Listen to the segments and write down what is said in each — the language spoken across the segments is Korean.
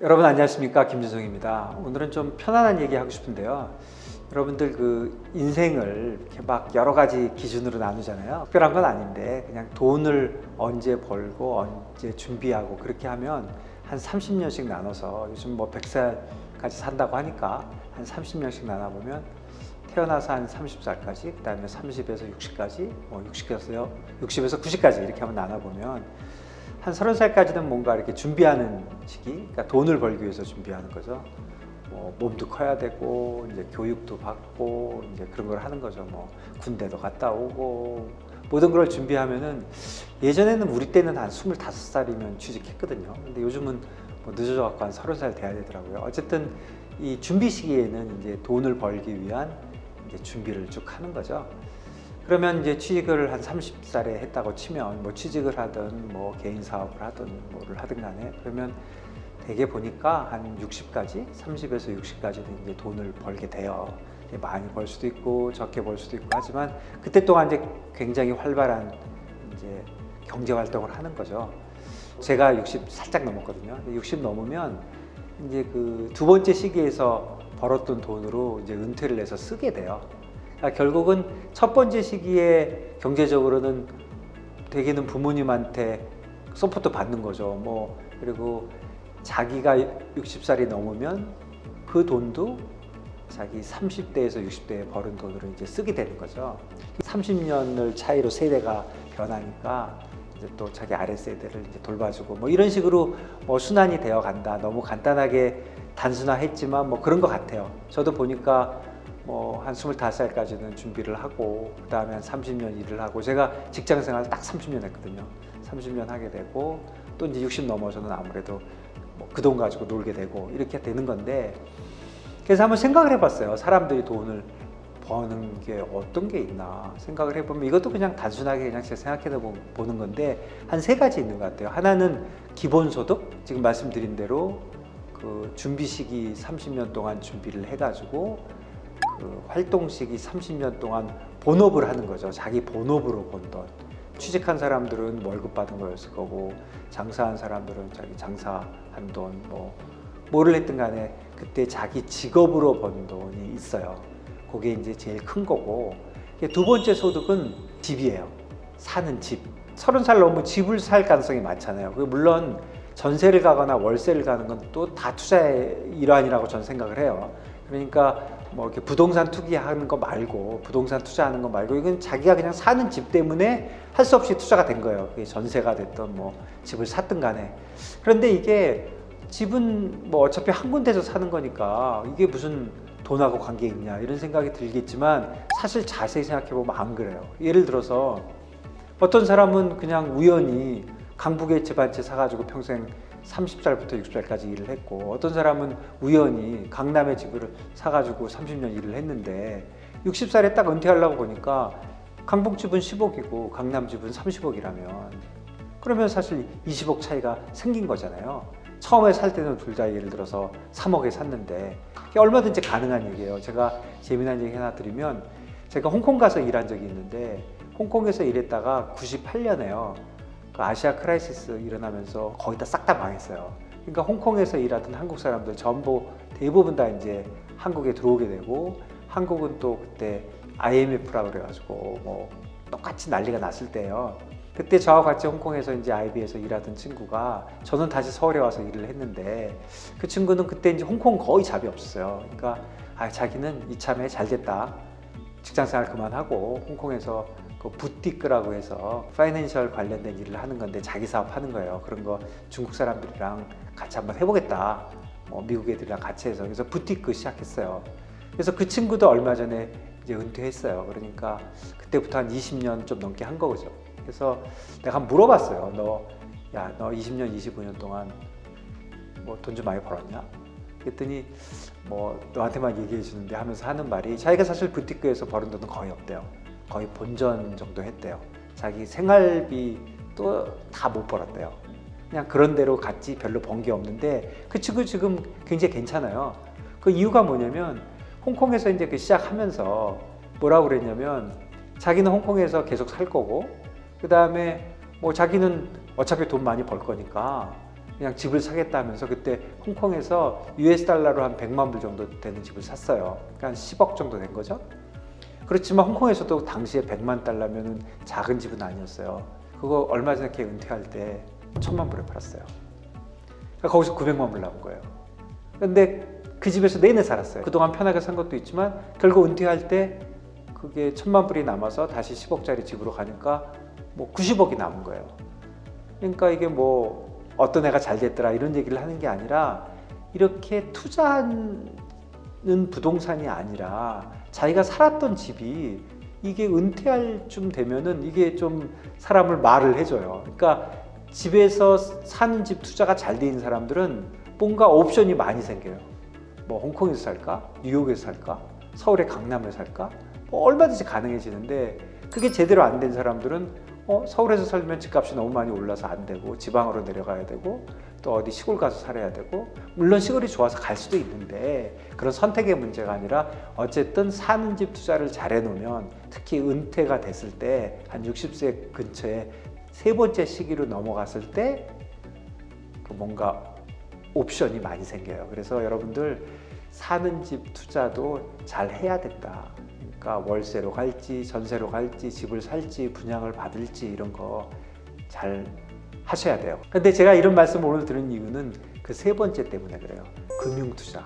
여러분 안녕하십니까, 김준성입니다. 오늘은 좀 편안한 얘기 하고 싶은데요. 여러분들 그 인생을 이렇게 막 여러 가지 기준으로 나누잖아요. 특별한 건 아닌데 그냥 돈을 언제 벌고 언제 준비하고 그렇게 하면 한 30년씩 나눠서, 요즘 뭐 100살까지 산다고 하니까 한 30년씩 나눠보면 태어나서 한 30살까지, 그 다음에 30에서 60까지, 뭐 60에서 90까지 이렇게 한번 나눠보면 한 30살까지는 뭔가 이렇게 준비하는 시기, 그러니까 돈을 벌기 위해서 준비하는 거죠. 뭐 몸도 커야 되고, 이제 교육도 받고, 이제 그런 걸 하는 거죠. 뭐 군대도 갔다 오고, 모든 걸 준비하면은, 예전에는 우리 때는 한 25살이면 취직했거든요. 근데 요즘은 뭐 늦어져갖고 한 30살 돼야 되더라고요. 어쨌든 이 준비 시기에는 이제 돈을 벌기 위한 이제 준비를 쭉 하는 거죠. 그러면 이제 취직을 한 30살에 했다고 치면, 뭐 취직을 하든 뭐 개인 사업을 하든 뭐를 하든 간에, 그러면 대개 보니까 한 60까지, 30에서 60까지는 이제 돈을 벌게 돼요. 많이 벌 수도 있고 적게 벌 수도 있고 하지만, 그때 동안 이제 굉장히 활발한 이제 경제 활동을 하는 거죠. 제가 60 살짝 넘었거든요. 60 넘으면 이제 그 두 번째 시기에서 벌었던 돈으로 이제 은퇴를 해서 쓰게 돼요. 결국은 첫 번째 시기에 경제적으로는 대개는 부모님한테 서포트 받는 거죠. 뭐 그리고 자기가 60살이 넘으면 그 돈도 자기 30대에서 60대에 벌은 돈으로 이제 쓰게 되는 거죠. 30년을 차이로 세대가 변하니까 이제 또 자기 아래 세대를 이제 돌봐주고, 뭐 이런 식으로 뭐 순환이 되어 간다. 너무 간단하게 단순화했지만 뭐 그런 것 같아요. 저도 보니까 뭐 한 25살까지는 준비를 하고, 그 다음에 한 30년 일을 하고, 제가 직장 생활 딱 30년 했거든요. 30년 하게 되고, 또 이제 60 넘어서는 아무래도 뭐 그 돈 가지고 놀게 되고 이렇게 되는 건데, 그래서 한번 생각을 해봤어요. 사람들이 돈을 버는 게 어떤 게 있나 생각을 해보면, 이것도 그냥 단순하게 그냥 제가 생각해 보는 건데, 한 세 가지 있는 것 같아요. 하나는 기본소득, 지금 말씀드린 대로 그 준비 시기 30년 동안 준비를 해가지고 그 활동 시기 30년 동안 본업을 하는 거죠. 자기 본업으로 번 돈. 취직한 사람들은 월급 받은 거였을 거고, 장사한 사람들은 자기 장사한 돈, 뭐를 했든 간에 그때 자기 직업으로 번 돈이 있어요. 그게 이제 제일 큰 거고, 두 번째 소득은 집이에요. 사는 집. 30살 넘으면 집을 살 가능성이 많잖아요. 물론 전세를 가거나 월세를 가는 건 또 다 투자의 일환이라고 저는 생각을 해요. 그러니까 뭐 이렇게 부동산 투기하는 거 말고, 부동산 투자하는 거 말고, 이건 자기가 그냥 사는 집 때문에 할 수 없이 투자가 된 거예요. 그게 전세가 됐던 뭐 집을 샀든 간에. 그런데 이게 집은 뭐 어차피 한 군데서 사는 거니까 이게 무슨 돈하고 관계 있냐 이런 생각이 들겠지만, 사실 자세히 생각해 보면 안 그래요. 예를 들어서 어떤 사람은 그냥 우연히 강북에 집 한 채 사가지고 평생 30살부터 60살까지 일을 했고, 어떤 사람은 우연히 강남에 집을 사가지고 30년 일을 했는데 60살에 딱 은퇴하려고 보니까 강북집은 10억이고 강남집은 30억이라면, 그러면 사실 20억 차이가 생긴 거잖아요. 처음에 살 때는 둘 다 예를 들어서 3억에 샀는데, 얼마든지 가능한 얘기예요. 제가 재미난 얘기 하나 드리면, 제가 홍콩 가서 일한 적이 있는데, 홍콩에서 일했다가 98년에요. 그 아시아 크라이시스 일어나면서 거의 다 싹 다 망했어요. 그러니까 홍콩에서 일하던 한국 사람들 전부 대부분 다 이제 한국에 들어오게 되고, 한국은 또 그때 IMF라 그래가지고 뭐 똑같이 난리가 났을 때예요. 그때 저와 같이 홍콩에서 이제 IB에서 일하던 친구가, 저는 다시 서울에 와서 일을 했는데, 그 친구는 그때 이제 홍콩 거의 잡이 없었어요. 그러니까 자기는 이참에 잘 됐다. 직장생활 그만하고 홍콩에서 그 부티크라고 해서 파이낸셜 관련된 일을 하는 건데, 자기 사업 하는 거예요. 그런 거 중국 사람들이랑 같이 한번 해보겠다. 미국 애들이랑 같이 해서. 그래서 부티크 시작했어요. 그래서 그 친구도 얼마 전에 이제 은퇴했어요. 그러니까 그때부터 한 20년 좀 넘게 한 거죠. 그래서 내가 한번 물어봤어요. 너 20년, 25년 동안 뭐 돈 좀 많이 벌었냐? 그랬더니 뭐 너한테만 얘기해 주는데 하면서 하는 말이, 자기가 사실 부티크에서 버는 돈은 거의 없대요. 거의 본전 정도 했대요. 자기 생활비도 다 못 벌었대요. 그냥 그런 대로 갔지 별로 번 게 없는데, 그 친구 지금 굉장히 괜찮아요. 그 이유가 뭐냐면, 홍콩에서 이제 그 시작하면서 뭐라고 그랬냐면, 자기는 홍콩에서 계속 살 거고, 그 다음에 뭐 자기는 어차피 돈 많이 벌 거니까 그냥 집을 사겠다 하면서 그때 홍콩에서 US 달러로 한 100만 불 정도 되는 집을 샀어요. 그러니까 한 10억 정도 된 거죠. 그렇지만 홍콩에서도 당시에 100만 달러면은 작은 집은 아니었어요. 그거 얼마 전에 걔 은퇴할 때 1000만 불에 팔았어요. 그러니까 거기서 900만 불 남은 거예요. 근데 그 집에서 내내 살았어요. 그동안 편하게 산 것도 있지만 결국 은퇴할 때 그게 1000만 불이 남아서 다시 10억짜리 집으로 가니까 뭐 90억이 남은 거예요. 그러니까 이게 뭐 어떤 애가 잘 됐더라 이런 얘기를 하는 게 아니라 이렇게 투자하는 부동산이 아니라 자기가 살았던 집이 이게 은퇴할 쯤 되면은 이게 좀 사람을 말을 해줘요. 그러니까 집에서 사는 집 투자가 잘 돼 있는 사람들은 뭔가 옵션이 많이 생겨요. 뭐 홍콩에서 살까? 뉴욕에서 살까? 서울의 강남에 살까? 뭐 얼마든지 가능해지는데 그게 제대로 안 된 사람들은 서울에서 살면 집값이 너무 많이 올라서 안 되고 지방으로 내려가야 되고 또 어디 시골 가서 살아야 되고 물론 시골이 좋아서 갈 수도 있는데 그런 선택의 문제가 아니라 어쨌든 사는 집 투자를 잘 해놓으면 특히 은퇴가 됐을 때 한 60세 근처에 세 번째 시기로 넘어갔을 때 그 뭔가 옵션이 많이 생겨요. 그래서 여러분들 사는 집 투자도 잘 해야 된다. 그러니까 월세로 갈지 전세로 갈지 집을 살지 분양을 받을지 이런 거 잘 하셔야 돼요. 근데 제가 이런 말씀을 오늘 드린 이유는 그 세 번째 때문에 그래요. 금융투자.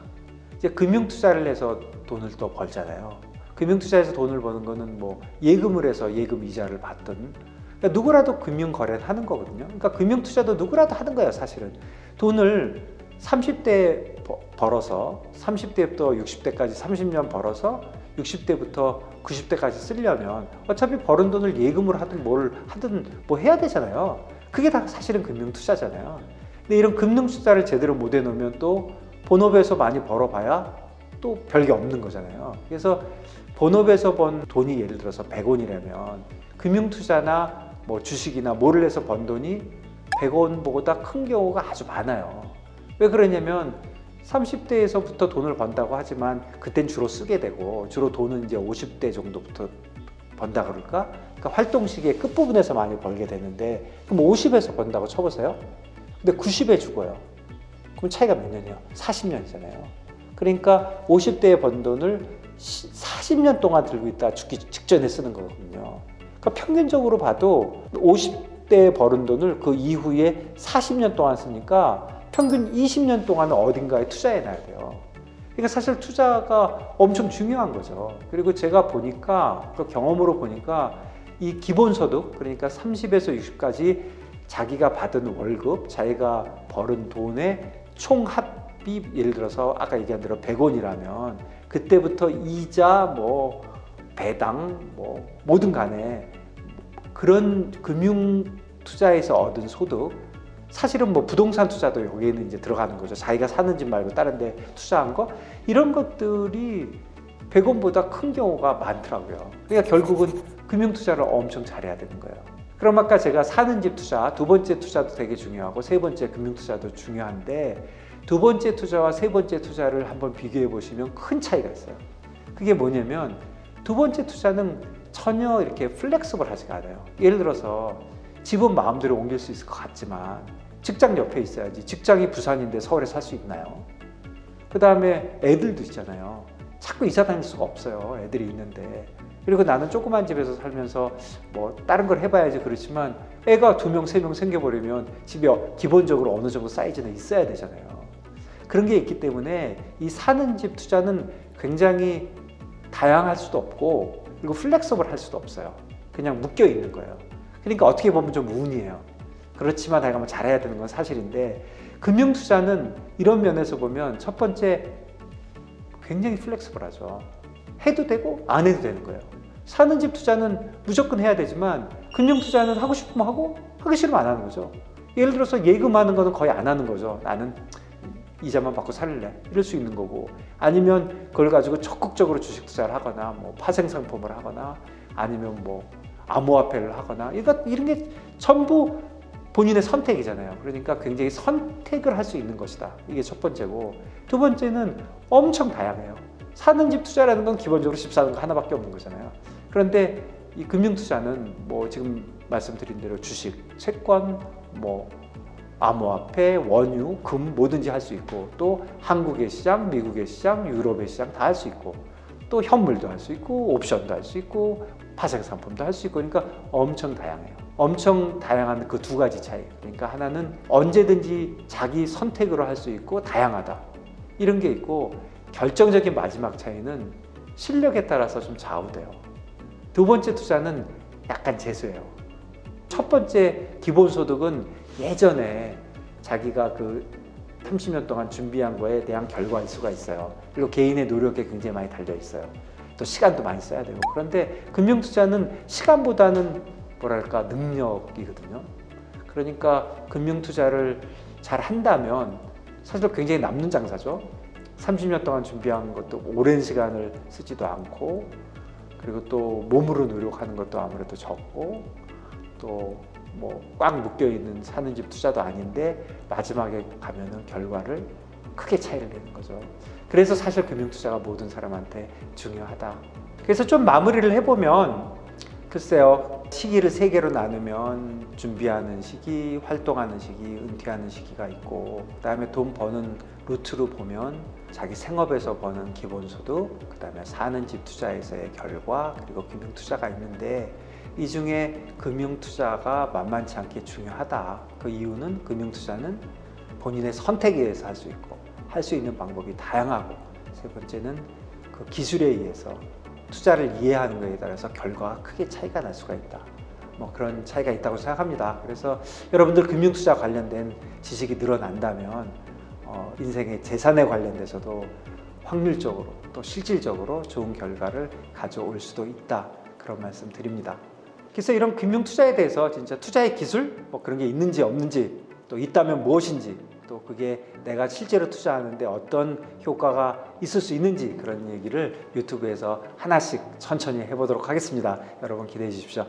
이제 금융투자를 해서 돈을 또 벌잖아요. 금융투자에서 돈을 버는 거는 뭐 예금을 해서 예금 이자를 받든 그러니까 누구라도 금융거래를 하는 거거든요. 그러니까 금융투자도 누구라도 하는 거예요. 사실은 돈을 30대 벌어서 30대부터 60대까지 30년 벌어서 60대부터 90대까지 쓰려면 어차피 벌은 돈을 예금으로 하든 뭘 하든 뭐 해야 되잖아요. 그게 다 사실은 금융투자잖아요. 근데 이런 금융투자를 제대로 못 해놓으면 또 본업에서 많이 벌어봐야 또 별게 없는 거잖아요. 그래서 본업에서 번 돈이 예를 들어서 100원이라면 금융투자나 뭐 주식이나 뭐를 해서 번 돈이 100원보다 큰 경우가 아주 많아요. 왜 그러냐면 30대에서부터 돈을 번다고 하지만 그땐 주로 쓰게 되고 주로 돈은 이제 50대 정도부터 번다 그럴까? 그러니까 활동 시기의 끝부분에서 많이 벌게 되는데 그럼 50에서 번다고 쳐보세요. 근데 90에 죽어요. 그럼 차이가 몇 년이에요? 40년이잖아요. 그러니까 50대에 번 돈을 40년 동안 들고 있다 죽기 직전에 쓰는 거거든요. 그러니까 평균적으로 봐도 50대에 벌은 돈을 그 이후에 40년 동안 쓰니까 평균 20년 동안은 어딘가에 투자해 놔야 돼요. 그러니까 사실 투자가 엄청 중요한 거죠. 그리고 제가 보니까, 그 경험으로 보니까 이 기본소득, 그러니까 30에서 60까지 자기가 받은 월급, 자기가 벌은 돈의 총 합이 예를 들어서 아까 얘기한 대로 100원이라면 그때부터 이자, 뭐 배당, 뭐 뭐든 간에 그런 금융 투자에서 얻은 소득 사실은 뭐 부동산 투자도 여기에는 이제 들어가는 거죠. 자기가 사는 집 말고 다른 데 투자한 거 이런 것들이 100원보다 큰 경우가 많더라고요. 그러니까 결국은 금융 투자를 엄청 잘해야 되는 거예요. 그럼 아까 제가 사는 집 투자, 두 번째 투자도 되게 중요하고 세 번째 금융 투자도 중요한데 두 번째 투자와 세 번째 투자를 한번 비교해 보시면 큰 차이가 있어요. 그게 뭐냐면 두 번째 투자는 전혀 이렇게 플렉서블 하지가 않아요. 예를 들어서 집은 마음대로 옮길 수 있을 것 같지만 직장 옆에 있어야지. 직장이 부산인데 서울에 살 수 있나요? 그 다음에 애들도 있잖아요. 자꾸 이사 다닐 수가 없어요. 애들이 있는데. 그리고 나는 조그만 집에서 살면서 뭐 다른 걸 해봐야지 그렇지만 애가 2명, 3명 생겨버리면 집에 기본적으로 어느 정도 사이즈는 있어야 되잖아요. 그런 게 있기 때문에 이 사는 집 투자는 굉장히 다양할 수도 없고 그리고 플렉서블 할 수도 없어요. 그냥 묶여 있는 거예요. 그러니까 어떻게 보면 좀 운이에요. 그렇지만 내가 뭐 잘해야 되는 건 사실인데 금융투자는 이런 면에서 보면 첫 번째 굉장히 플렉서블하죠. 해도 되고 안 해도 되는 거예요. 사는 집 투자는 무조건 해야 되지만 금융투자는 하고 싶으면 하고 하기 싫으면 안 하는 거죠. 예를 들어서 예금하는 거는 거의 안 하는 거죠. 나는 이자만 받고 살래 이럴 수 있는 거고 아니면 그걸 가지고 적극적으로 주식 투자를 하거나 뭐 파생상품을 하거나 아니면 뭐 암호화폐를 하거나 이런 게 전부 본인의 선택이잖아요. 그러니까 굉장히 선택을 할 수 있는 것이다. 이게 첫 번째고 두 번째는 엄청 다양해요. 사는 집 투자라는 건 기본적으로 집 사는 거 하나밖에 없는 거잖아요. 그런데 이 금융 투자는 뭐 지금 말씀드린 대로 주식, 채권, 뭐 암호화폐, 원유, 금 뭐든지 할 수 있고 또 한국의 시장, 미국의 시장, 유럽의 시장 다 할 수 있고 또 현물도 할 수 있고 옵션도 할 수 있고 파생상품도 할 수 있고 그러니까 엄청 다양해요. 엄청 다양한 그 두 가지 차이. 그러니까 하나는 언제든지 자기 선택으로 할 수 있고 다양하다. 이런 게 있고 결정적인 마지막 차이는 실력에 따라서 좀 좌우돼요. 두 번째 투자는 약간 재수예요. 첫 번째 기본소득은 예전에 자기가 그 30년 동안 준비한 거에 대한 결과일 수가 있어요. 그리고 개인의 노력에 굉장히 많이 달려 있어요. 또 시간도 많이 써야 되고. 그런데 금융투자는 시간보다는 뭐랄까 능력이거든요. 그러니까 금융투자를 잘 한다면 사실 굉장히 남는 장사죠. 30년 동안 준비한 것도 오랜 시간을 쓰지도 않고 그리고 또 몸으로 노력하는 것도 아무래도 적고 또 뭐 꽉 묶여있는 사는 집 투자도 아닌데 마지막에 가면은 결과를 크게 차이를 내는 거죠. 그래서 사실 금융투자가 모든 사람한테 중요하다. 그래서 좀 마무리를 해보면 글쎄요, 시기를 세 개로 나누면 준비하는 시기, 활동하는 시기, 은퇴하는 시기가 있고 그다음에 돈 버는 루트로 보면 자기 생업에서 버는 기본소득, 그다음에 사는 집 투자에서의 결과, 그리고 금융투자가 있는데 이 중에 금융투자가 만만치 않게 중요하다. 그 이유는 금융투자는 본인의 선택에 의해서 할 수 있고 할 수 있는 방법이 다양하고 세 번째는 그 기술에 의해서 투자를 이해하는 것에 따라서 결과가 크게 차이가 날 수가 있다. 뭐 그런 차이가 있다고 생각합니다. 그래서 여러분들 금융투자 관련된 지식이 늘어난다면 인생의 재산에 관련돼서도 확률적으로 또 실질적으로 좋은 결과를 가져올 수도 있다. 그런 말씀 드립니다. 그래서 이런 금융투자에 대해서 진짜 투자의 기술 뭐 그런 게 있는지 없는지 또 있다면 무엇인지 또 그게 내가 실제로 투자하는데 어떤 효과가 있을 수 있는지 그런 얘기를 유튜브에서 하나씩 천천히 해보도록 하겠습니다. 여러분 기대해 주십시오.